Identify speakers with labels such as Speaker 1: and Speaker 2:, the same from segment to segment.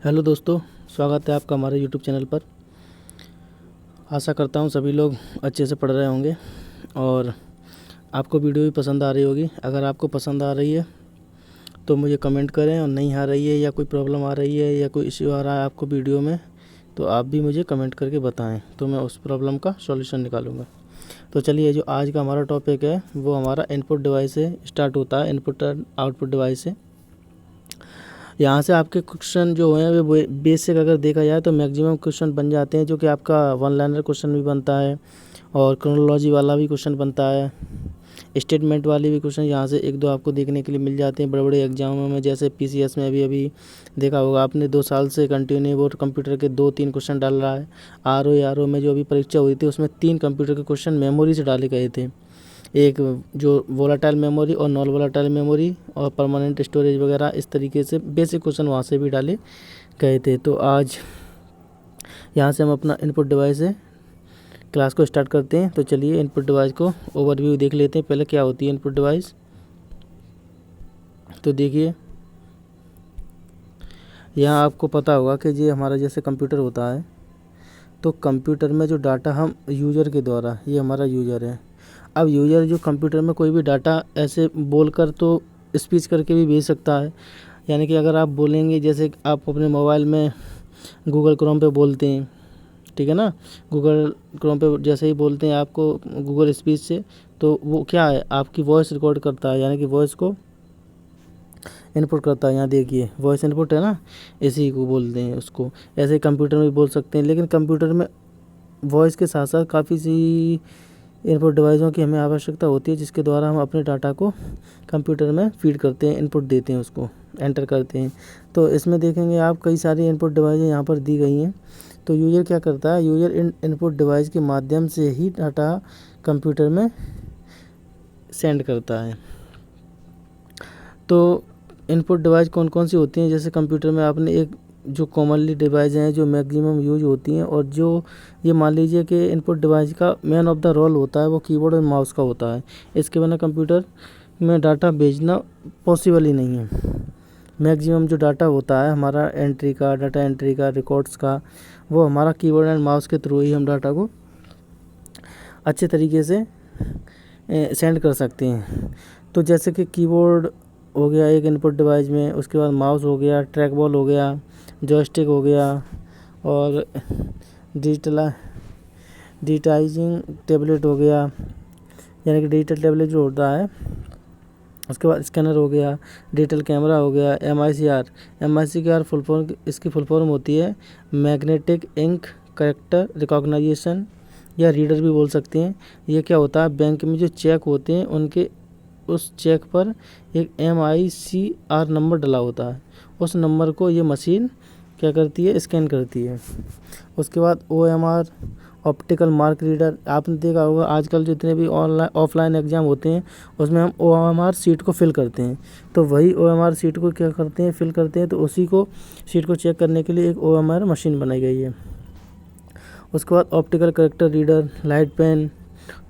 Speaker 1: Hello दोस्तों, स्वागत है आपका हमारे यूट्यूब चैनल पर। आशा करता हूँ सभी लोग अच्छे से पढ़ रहे होंगे और आपको वीडियो भी पसंद आ रही होगी। अगर आपको पसंद आ रही है तो मुझे कमेंट करें, और नहीं आ रही है या कोई प्रॉब्लम आ रही है या कोई इश्यू आ रहा है आपको वीडियो में, तो आप भी मुझे कमेंट करके बताएं, तो मैं उस प्रॉब्लम का सॉल्यूशन निकालूंगा। तो चलिए, जो आज का हमारा टॉपिक है वो हमारा इनपुट डिवाइस से स्टार्ट होता है, इनपुट और आउटपुट डिवाइस से। यहाँ से आपके क्वेश्चन जो हैं वो बेसिक अगर देखा जाए तो मैक्सिमम क्वेश्चन बन जाते हैं, जो कि आपका वन लाइनर क्वेश्चन भी बनता है और क्रोनोलॉजी वाला भी क्वेश्चन बनता है, स्टेटमेंट वाले भी क्वेश्चन यहाँ से एक दो आपको देखने के लिए मिल जाते हैं बड़े बड़े एग्जामों में। जैसे पीसीएस में अभी देखा होगा आपने, 2 साल से कंटिन्यू वो कंप्यूटर के 2-3 क्वेश्चन डाल रहा है। आरओ में जो अभी परीक्षा हुई थी उसमें 3 कंप्यूटर के क्वेश्चन मेमोरी से डाले गए थे, एक जो वोलाटाइल मेमोरी और नॉन वोलाटाइल मेमोरी और परमानेंट स्टोरेज वगैरह, इस तरीके से बेसिक क्वेश्चन वहाँ से भी डाले गए थे। तो आज यहाँ से हम अपना इनपुट डिवाइस से क्लास को स्टार्ट करते हैं। तो चलिए इनपुट डिवाइस को ओवरव्यू देख लेते हैं, पहले क्या होती है इनपुट डिवाइस। तो देखिए, यहाँ आपको पता होगा कि ये हमारा जैसे कंप्यूटर होता है, तो कंप्यूटर में जो डाटा हम यूज़र के द्वारा, ये हमारा यूज़र है। अब यूज़र जो कंप्यूटर में कोई भी डाटा ऐसे बोलकर तो स्पीच करके भी भेज सकता है। यानी कि अगर आप बोलेंगे, जैसे आप अपने मोबाइल में गूगल क्रोम पे बोलते हैं, ठीक है ना, गूगल क्रोम पे जैसे ही बोलते हैं आपको गूगल स्पीच से, तो वो क्या है, आपकी वॉइस रिकॉर्ड करता है, यानी कि वॉइस को इनपुट करता है। यहाँ देखिए वॉइस इनपुट है ना, इसी को बोलते हैं उसको। ऐसे ही कंप्यूटर में भी बोल सकते हैं, लेकिन कंप्यूटर में वॉइस के साथ साथ काफ़ी सी इनपुट डिवाइसों की हमें आवश्यकता होती है, जिसके द्वारा हम अपने डाटा को कंप्यूटर में फीड करते हैं, इनपुट देते हैं, उसको एंटर करते हैं। तो इसमें देखेंगे आप कई सारी इनपुट डिवाइसें यहाँ पर दी गई हैं। तो यूज़र क्या करता है, यूज़र इन इनपुट डिवाइस के माध्यम से ही डाटा कंप्यूटर में सेंड करता है। तो इनपुट डिवाइस कौन कौन सी होती हैं, जैसे कंप्यूटर में आपने एक जो कॉमनली डिवाइस हैं जो मैक्सिमम यूज होती हैं, और जो ये मान लीजिए कि इनपुट डिवाइस का मेन ऑफ द रोल होता है वो कीबोर्ड और माउस का होता है। इसके बिना कंप्यूटर में डाटा भेजना पॉसिबल ही नहीं है। मैक्सिमम जो डाटा होता है हमारा एंट्री का, डाटा एंट्री का, रिकॉर्ड्स का, वो हमारा कीबोर्ड एंड माउस के थ्रू ही हम डाटा को अच्छे तरीके से सेंड कर सकते हैं। तो जैसे कि कीबोर्ड हो गया एक इनपुट डिवाइस में, उसके बाद माउस हो गया, ट्रैक बॉल हो गया, जॉयस्टिक हो गया, और डिजिटाइजिंग टैबलेट हो गया, यानी कि डिजिटल टैबलेट जो होता है। उसके बाद स्कैनर हो गया, डिजिटल कैमरा हो गया, एम आई सी आर फुल फॉर्म, इसकी फुल फॉर्म होती है मैग्नेटिक इंक कैरेक्टर रिकॉग्नाइजेशन, या रीडर भी बोल सकते हैं। ये क्या होता है, बैंक में जो चेक होते हैं उनके उस चेक पर एक MICR नंबर डला होता है, उस नंबर को ये मशीन क्या करती है, स्कैन करती है। उसके बाद OMR ऑप्टिकल मार्क रीडर, आपने देखा होगा आजकल जितने भी ऑनलाइन ऑफलाइन एग्ज़ाम होते हैं उसमें हम OMR सीट को फिल करते हैं, तो वही OMR सीट को क्या करते हैं, फिल करते हैं। तो उसी को सीट को चेक करने के लिए एक OMR मशीन बनाई गई है। उसके बाद optical character reader, light pen,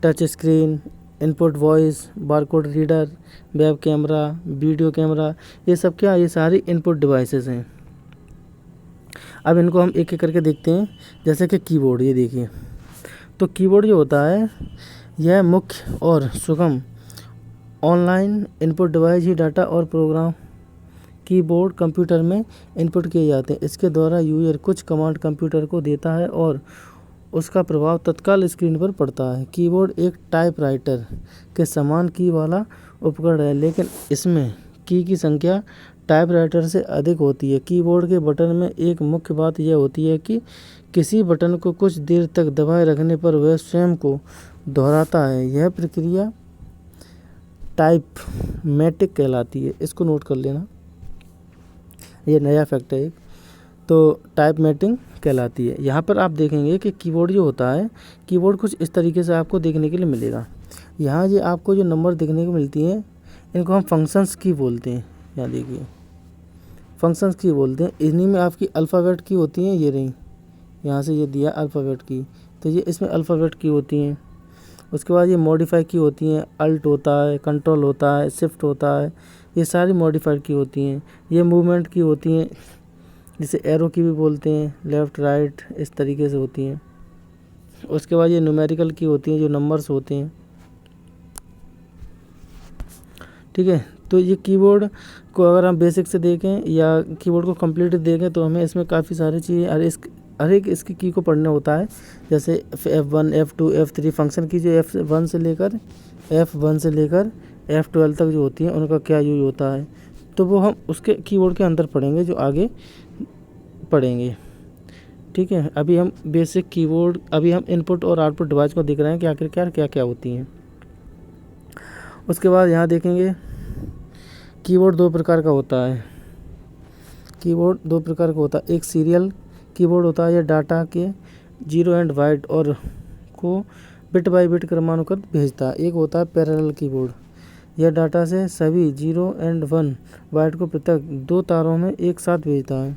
Speaker 1: touch screen, input voice, barcode reader, web camera, video camera, ये सब क्या, ये सारी इनपुट डिवाइसेस हैं। अब इनको हम एक एक करके देखते हैं। जैसे कि कीबोर्ड, ये देखिए, तो कीबोर्ड जो होता है यह मुख्य और सुगम ऑनलाइन इनपुट डिवाइस ही डाटा और प्रोग्राम कीबोर्ड कंप्यूटर में इनपुट किए जाते हैं। इसके द्वारा यूजर कुछ कमांड कंप्यूटर को देता है और उसका प्रभाव तत्काल स्क्रीन पर पड़ता है। कीबोर्ड एक टाइपराइटर के समान की वाला उपकरण है, लेकिन इसमें की संख्या टाइपराइटर से अधिक होती है। कीबोर्ड के बटन में एक मुख्य बात यह होती है कि किसी बटन को कुछ देर तक दबाए रखने पर वह स्वयं को दोहराता है। यह प्रक्रिया टाइपमेटिक कहलाती है। इसको नोट कर लेना, ये नया फैक्ट है एक। तो टाइपमेटिक कहलाती है। यहाँ पर आप देखेंगे कि कीबोर्ड जो होता है, कीबोर्ड कुछ इस तरीके से आपको देखने के लिए मिलेगा। यहाँ ये आपको जो नंबर देखने को मिलती हैं इनको हम फंक्शंस की बोलते हैं। यहाँ देखिए फंक्शंस की बोलते हैं। इन्हीं में आपकी अल्फ़ाबेट की होती हैं, ये रही, यहाँ से ये दिया अल्फ़ाबेट की, तो ये इसमें अल्फ़ाबेट की होती हैं। उसके बाद ये मॉडिफाई की होती हैं, अल्ट होता है, कंट्रोल होता है, शिफ्ट होता है, ये सारी मॉडिफाइड की होती हैं। ये मूवमेंट की होती हैं, जिसे एरो की भी बोलते हैं, लेफ़्ट राइट इस तरीके से होती हैं। उसके बाद ये न्यूमेरिकल की होती हैं जो नंबर्स होते हैं, ठीक है। तो ये कीबोर्ड को अगर हम बेसिक से देखें या कीबोर्ड को कंप्लीट देखें तो हमें इसमें काफ़ी सारी चीज़ें हर एक इसकी की को पढ़ना होता है। जैसे F1 F2 F3 फंक्शन की जो F1 से लेकर F12 तक जो होती हैं उनका क्या यूज होता है, तो वो हम उसके कीबोर्ड के अंदर पढ़ेंगे जो आगे पढ़ेंगे, ठीक है। अभी हम बेसिक कीबोर्ड, अभी हम इनपुट और आउटपुट डिवाइस को देख रहे हैं कि आखिरकार क्या क्या होती हैं। उसके बाद यहाँ देखेंगे कीबोर्ड दो प्रकार का होता है। एक सीरियल कीबोर्ड होता है, यह डाटा के 0 एंड बाइट और को बिट बाय बिट क्रमानुसार भेजता है। एक होता है पैरेलल कीबोर्ड, यह डाटा से सभी 0 एंड 1 बाइट को पृथक 2 तारों में एक साथ भेजता है।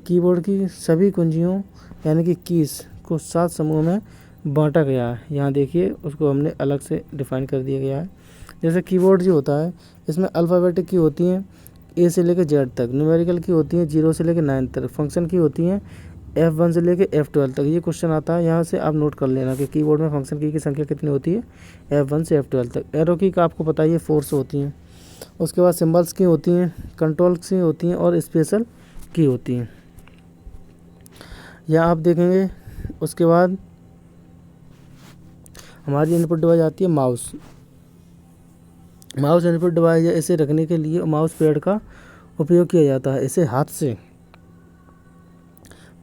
Speaker 1: कीबोर्ड की सभी कुंजियों यानी कि कीज को 7 समूह में बांटा गया है। यहाँ देखिए उसको हमने अलग से डिफाइन कर दिया गया है। जैसे कीबोर्ड जो होता है इसमें अल्फ़ाबेटिक की होती हैं ए से लेकर जेड तक, न्यूमेरिकल की होती हैं 0 से लेकर 9 तक, फंक्शन की होती हैं F1 से लेकर F12 तक। ये क्वेश्चन आता है, यहाँ से आप नोट कर लेना कि कीबोर्ड में फंक्शन की संख्या कितनी होती है, F1 से F12 तक। एरो की का आपको पता ही है 4 से होती हैं। उसके बाद सिंबल्स की होती हैं, कंट्रोल्स की होती हैं और स्पेशल की होती हैं, यह आप देखेंगे। उसके बाद हमारी इनपुट डिवाइस आती है माउस इनपुट डिवाइस है। इसे रखने के लिए माउस पैड का उपयोग किया जाता है। इसे हाथ से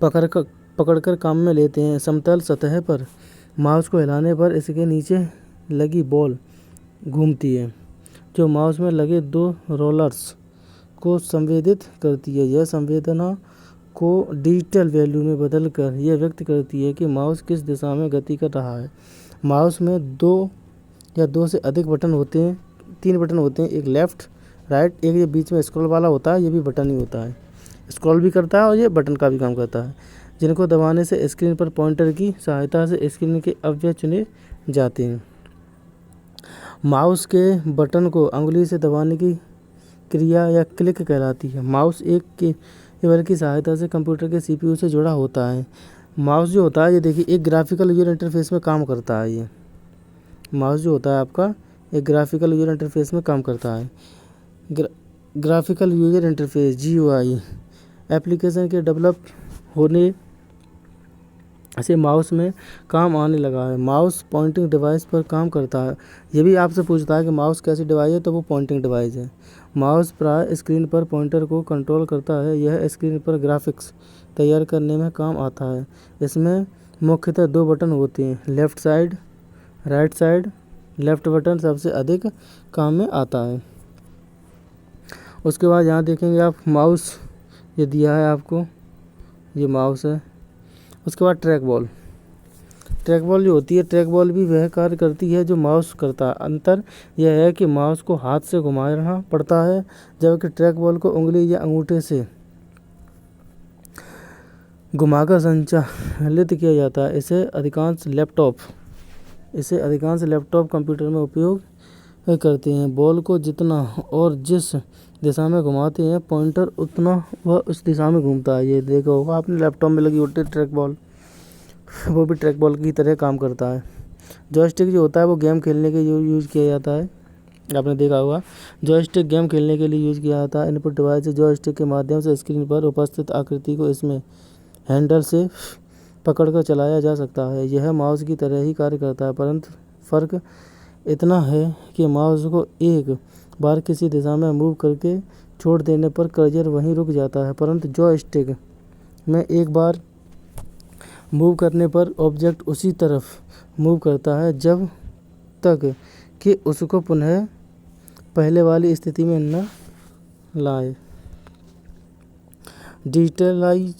Speaker 1: पकड़कर काम में लेते हैं। समतल सतह पर माउस को हिलाने पर इसके नीचे लगी बॉल घूमती है जो माउस में लगे 2 रोलर्स को संवेदित करती है। यह संवेदना को डिजिटल वैल्यू में बदलकर यह व्यक्त करती है कि माउस किस दिशा में गति कर रहा है। माउस में 2 या 2 से अधिक बटन होते हैं, 3 बटन होते हैं, एक लेफ़्ट राइट, एक ये बीच में स्क्रॉल वाला होता है, ये भी बटन ही होता है, स्क्रॉल भी करता है और ये बटन का भी काम करता है, जिनको दबाने से स्क्रीन पर पॉइंटर की सहायता से स्क्रीन के अवयव चुने जाते हैं। माउस के बटन को अंगुली से दबाने की क्रिया या क्लिक कहलाती है। माउस एक केबल की सहायता से कंप्यूटर के CPU से जुड़ा होता है। माउस जो होता है ये देखिए एक ग्राफिकल यूजर इंटरफेस में काम करता है। ये माउस जो होता है आपका एक ग्राफिकल यूजर इंटरफेस में काम करता है। Graphical user interface GUI application के डेवलप होने से माउस में काम आने लगा है। माउस पॉइंटिंग डिवाइस पर काम करता है। ये भी आपसे पूछता है कि माउस कैसी डिवाइस है, तो वो पॉइंटिंग डिवाइस है। माउस प्राय स्क्रीन पर पॉइंटर को कंट्रोल करता है। यह स्क्रीन पर ग्राफिक्स तैयार करने में काम आता है। इसमें मुख्यतः 2 बटन होते हैं, left side right side. Left button सबसे अधिक काम में आता है। उसके बाद यहाँ देखेंगे आप माउस, ये दिया है आपको, ये माउस है। उसके बाद ट्रैक बॉल जो होती है, ट्रैक बॉल भी वह कार्य करती है जो माउस करता है। अंतर यह है कि माउस को हाथ से घुमाना पड़ता है, जबकि ट्रैक बॉल को उंगली या अंगूठे से घुमाकर संचालित किया जाता है। इसे अधिकांश लैपटॉप कंप्यूटर में उपयोग करते हैं। बॉल को जितना और जिस दिशा में घुमाते हैं पॉइंटर, उतना वह उस दिशा में घूमता है। ये देखा होगा आपने लैपटॉप में लगी होती है ट्रैक बॉल, वो भी ट्रैक बॉल की तरह काम करता है। जॉयस्टिक जो होता है वो गेम खेलने के लिए यूज़ किया जाता है। आपने देखा होगा जॉयस्टिक गेम खेलने के लिए यूज़ किया जाता है। इनपुट डिवाइस से जॉयस्टिक के माध्यम से स्क्रीन पर उपस्थित आकृति को इसमें हैंडल से पकड़कर चलाया जा सकता है। यह माउस की तरह ही कार्य करता है, परंतु फ़र्क इतना है कि माउस को एक बार किसी दिशा में मूव करके छोड़ देने पर कर्सर वहीं रुक जाता है, परंतु जॉयस्टिक में एक बार मूव करने पर ऑब्जेक्ट उसी तरफ मूव करता है जब तक कि उसको पुनः पहले वाली स्थिति में न लाए। डिजिटल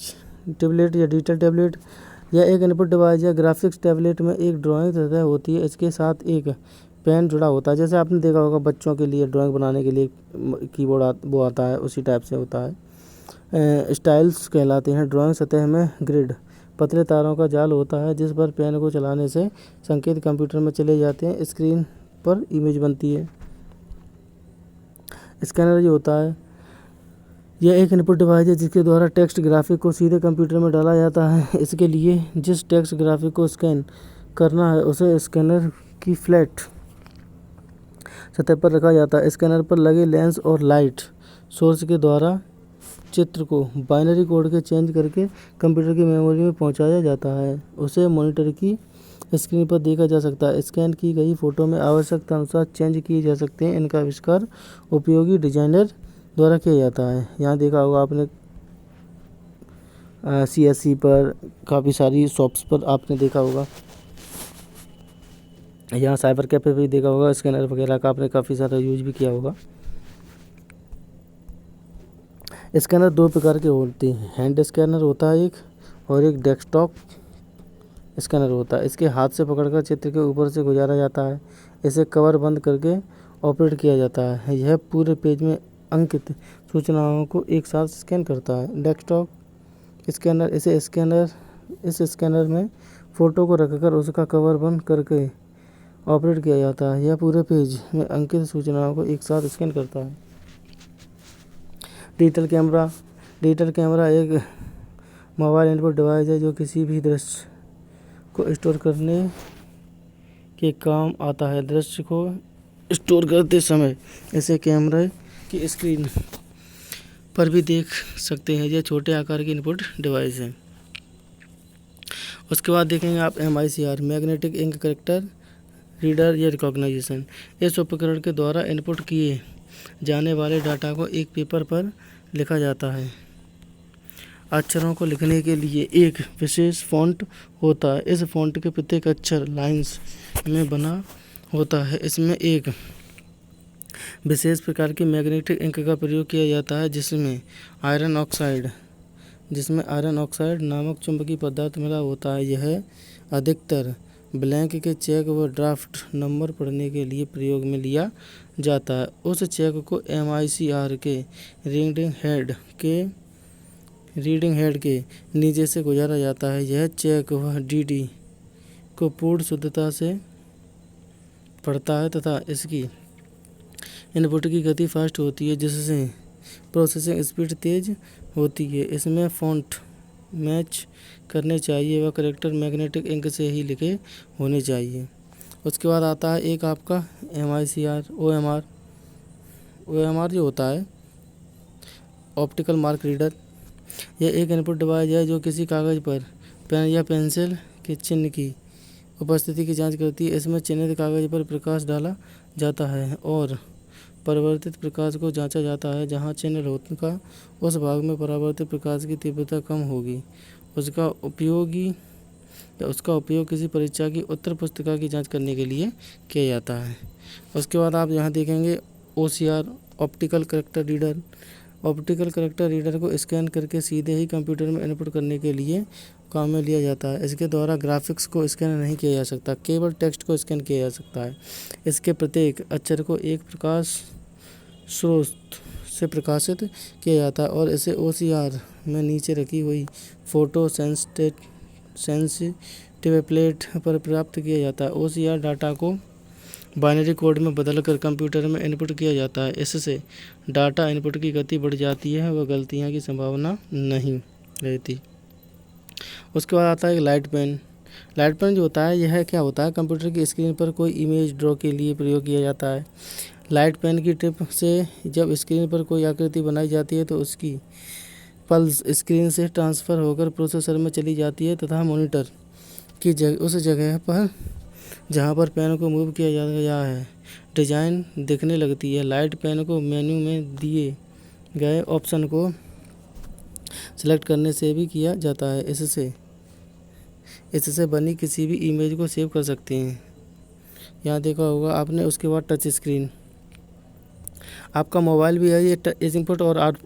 Speaker 1: टैबलेट यह एक इनपुट डिवाइस है। ग्राफिक्स टैबलेट में एक ड्राइंग सतह होती है, इसके साथ एक पेन जुड़ा होता है। जैसे आपने देखा होगा बच्चों के लिए ड्राइंग बनाने के लिए कीबोर्ड वो आता है, उसी टाइप से होता है। स्टाइल्स कहलाते हैं। ड्राइंग सतह में ग्रिड पतले तारों का जाल होता है जिस पर पेन को चलाने से संकेत कंप्यूटर में चले जाते हैं, स्क्रीन पर इमेज बनती है। स्कैनर जो होता है यह एक इनपुट डिवाइस है जिसके द्वारा टेक्स्ट ग्राफिक को सीधे कंप्यूटर में डाला जाता है। इसके लिए जिस टेक्स्ट ग्राफिक को स्कैन करना है उसे स्कैनर की फ्लैट सतह पर रखा जाता है। स्कैनर पर लगे लेंस और लाइट सोर्स के द्वारा चित्र को बाइनरी कोड के चेंज करके कंप्यूटर की मेमोरी में पहुंचाया जाता है। उसे मॉनिटर की स्क्रीन पर देखा जा सकता है। स्कैन की गई फ़ोटो में आवश्यकता अनुसार चेंज किए जा सकते हैं। इनका आविष्कार उपयोगी डिजाइनर द्वारा किया जाता है। यहाँ देखा होगा आपने CSC पर काफ़ी सारी शॉप्स पर आपने देखा होगा। यहाँ साइबर कैफे भी देखा होगा। स्कैनर वगैरह का आपने काफ़ी सारा यूज भी किया होगा। स्कैनर दो प्रकार के होते हैं, हैंड स्कैनर होता है एक, और एक डेस्कटॉप स्कैनर होता है। इसके हाथ से पकड़कर चित्र के ऊपर से गुजारा जाता है। इसे कवर बंद करके ऑपरेट किया जाता है। यह पूरे पेज में अंकित सूचनाओं को एक साथ स्कैन करता है। डेस्कटॉप स्कैनर इस स्कैनर में फ़ोटो को रखकर उसका कवर बंद करके ऑपरेट किया जाता है। यह पूरे पेज में अंकित सूचनाओं को एक साथ स्कैन करता है। डिजिटल कैमरा एक मोबाइल इनपुट डिवाइस है जो किसी भी दृश्य को स्टोर करने के काम आता है। दृश्य को स्टोर करते समय इसे कैमरे की स्क्रीन पर भी देख सकते हैं। यह छोटे आकार की इनपुट डिवाइस है। उसके बाद देखेंगे आप MICR magnetic ink character reader या रिकॉग्नाइजेशन। इस उपकरण के द्वारा इनपुट किए जाने वाले डाटा को एक पेपर पर लिखा जाता है। अक्षरों को लिखने के लिए एक विशेष फ़ॉन्ट होता है। इस फ़ॉन्ट के प्रत्येक अक्षर लाइन्स में बना होता है। इसमें एक विशेष प्रकार की मैग्नेटिक इंक का प्रयोग किया जाता है जिसमें आयरन ऑक्साइड नामक चुंबकीय पदार्थ मिला होता है। यह अधिकतर ब्लैंक के चेक व ड्राफ्ट नंबर पढ़ने के लिए प्रयोग में लिया जाता है। उस चेक को MICR के रीडिंग हेड के नीचे से गुजारा जाता है। यह चेक वह DD को पूर्ण शुद्धता से पढ़ता है तथा इसकी इनपुट की गति फास्ट होती है जिससे प्रोसेसिंग स्पीड तेज होती है। इसमें फ़ॉन्ट मैच करने चाहिए व कैरेक्टर मैग्नेटिक इंक से ही लिखे होने चाहिए। उसके बाद आता है एक आपका MICR OMR जो होता है ऑप्टिकल मार्क रीडर। यह एक इनपुट डिवाइस है जो किसी कागज़ पर पेन या पेंसिल के चिन्ह की उपस्थिति की जांच करती है। इसमें चिन्हित कागज़ पर प्रकाश डाला जाता है और परावर्तित प्रकाश को जांचा जाता है। जहां चिन्ह होगा उस भाग में परावर्तित प्रकाश की तीव्रता कम होगी। उसका उपयोग किसी परीक्षा की उत्तर पुस्तिका की जांच करने के लिए किया जाता है। उसके बाद आप यहाँ देखेंगे OCR optical character reader. Optical character reader को स्कैन करके सीधे ही कंप्यूटर में इनपुट करने के लिए काम में लिया जाता है। इसके द्वारा ग्राफिक्स को स्कैन नहीं किया जा सकता, केवल टेक्स्ट को स्कैन किया जा सकता है। इसके प्रत्येक अक्षर को एक प्रकाश स्रोत से प्रकाशित किया जाता है और इसे OCR में नीचे रखी हुई फोटो सेंसिटिव प्लेट पर प्राप्त किया जाता है। OCR डाटा को बाइनरी कोड में बदलकर कंप्यूटर में इनपुट किया जाता है। इससे डाटा इनपुट की गति बढ़ जाती है व गलतियाँ की संभावना नहीं रहती। उसके बाद आता है लाइट पेन जो होता है यह क्या होता है, कंप्यूटर की स्क्रीन पर कोई इमेज ड्रॉ के लिए प्रयोग किया जाता है। लाइट पेन की टिप से जब स्क्रीन पर कोई आकृति बनाई जाती है तो उसकी पल्स स्क्रीन से ट्रांसफ़र होकर प्रोसेसर में चली जाती है तथा मॉनिटर की उस जगह पर जहां पर पेन को मूव किया गया है डिज़ाइन दिखने लगती है। लाइट पेन को मेन्यू में दिए गए ऑप्शन को सेलेक्ट करने से भी किया जाता है। इससे बनी किसी भी इमेज को सेव कर सकते हैं। यहाँ देखा होगा आपने। उसके बाद टच स्क्रीन, आपका मोबाइल भी है ये इनपुट और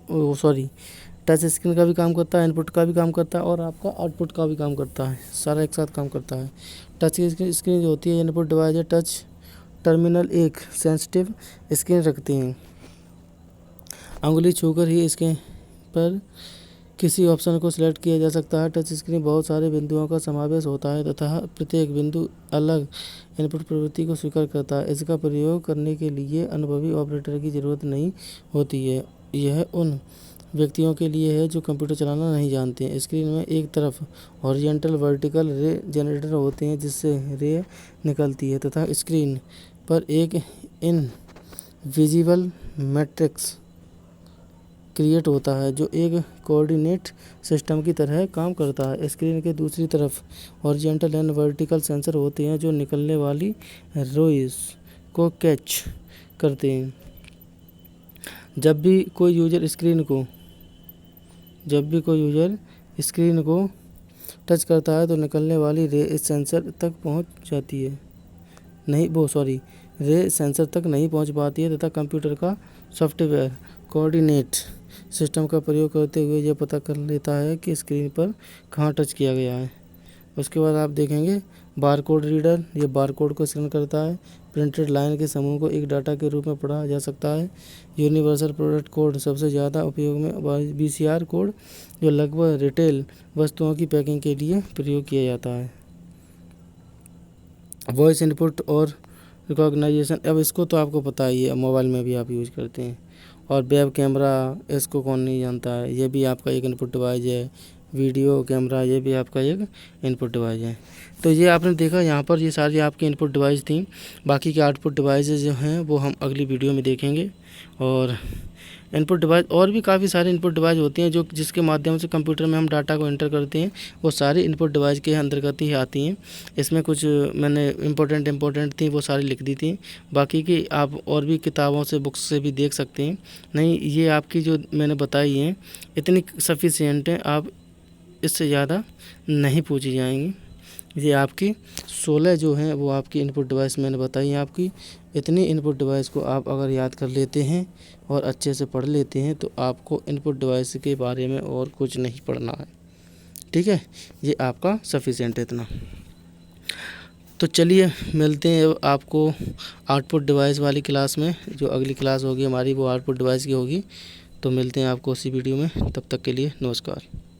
Speaker 1: टच स्क्रीन का भी काम करता है, इनपुट का भी काम करता है और आपका आउटपुट का भी काम करता है, सारा एक साथ काम करता है। टच स्क्रीन जो होती है इनपुट डिवाइस है। टच टर्मिनल एक सेंसिटिव स्क्रीन रखती हैं। अंगुली छूकर ही इसके पर किसी ऑप्शन को सिलेक्ट किया जा सकता है। टच स्क्रीन बहुत सारे बिंदुओं का समावेश होता है तथा प्रत्येक बिंदु अलग इनपुट प्रवृत्ति को स्वीकार करता है। इसका प्रयोग करने के लिए अनुभवी ऑपरेटर की ज़रूरत नहीं होती है। यह उन व्यक्तियों के लिए है जो कंप्यूटर चलाना नहीं जानते हैं। स्क्रीन में एक तरफ हॉरिजॉन्टल वर्टिकल रे जनरेटर होते हैं जिससे रे निकलती है तथा स्क्रीन पर एक इनविजिबल मैट्रिक्स क्रिएट होता है जो एक कोऑर्डिनेट सिस्टम की तरह काम करता है। स्क्रीन के दूसरी तरफ हॉरिजॉन्टल एंड वर्टिकल सेंसर होते हैं जो निकलने वाली रेज़ को कैच करते हैं। जब भी कोई यूज़र स्क्रीन को टच करता है तो निकलने वाली रे इस सेंसर तक पहुंच जाती है रे सेंसर तक नहीं पहुंच पाती है तथा कंप्यूटर का सॉफ्टवेयर कोऑर्डिनेट सिस्टम का प्रयोग करते हुए यह पता कर लेता है कि स्क्रीन पर कहाँ टच किया गया है। उसके बाद आप देखेंगे बारकोड रीडर, ये बारकोड को स्कैन करता है। प्रिंटेड लाइन के समूह को एक डाटा के रूप में पढ़ा जा सकता है। यूनिवर्सल प्रोडक्ट कोड, सबसे ज़्यादा उपयोग में BCR कोड जो लगभग रिटेल वस्तुओं की पैकिंग के लिए प्रयोग किया जाता है। वॉइस इनपुट और रिकॉग्नाइजेशन, अब इसको तो आपको पता ही है, मोबाइल में भी आप यूज़ करते हैं। और वेब कैमरा, इसको कौन नहीं जानता है, ये भी आपका एक इनपुट डिवाइस है। वीडियो कैमरा, ये भी आपका एक इनपुट डिवाइस है। तो ये आपने देखा यहाँ पर ये सारी आपकी इनपुट डिवाइस थी। बाकी के आउटपुट डिवाइसेस जो हैं वो हम अगली वीडियो में देखेंगे। और इनपुट डिवाइस और भी काफ़ी सारे इनपुट डिवाइस होती हैं जो जिसके माध्यम से कंप्यूटर में हम डाटा को एंटर करते हैं, वो सारी इनपुट डिवाइस के अंतर्गत ही आती हैं। इसमें कुछ मैंने इम्पोर्टेंट थी वो सारी लिख दी थी, बाकी की आप और भी किताबों से बुक्स से भी देख सकते हैं। नहीं, ये आपकी जो मैंने बताई हैं इतनी सफिशिएंट हैं, आप इससे ज़्यादा नहीं पूछी जाएंगी। ये आपकी 16 जो हैं वो आपकी इनपुट डिवाइस मैंने बताई हैं। आपकी इतनी इनपुट डिवाइस को आप अगर याद कर लेते हैं और अच्छे से पढ़ लेते हैं तो आपको इनपुट डिवाइस के बारे में और कुछ नहीं पढ़ना है। ठीक है, ये आपका सफिशिएंट है इतना। तो चलिए मिलते हैं आपको आउटपुट डिवाइस वाली क्लास में। जो अगली क्लास होगी हमारी वो आउटपुट डिवाइस की होगी। तो मिलते हैं आपको उसी वीडियो में, तब तक के लिए नमस्कार।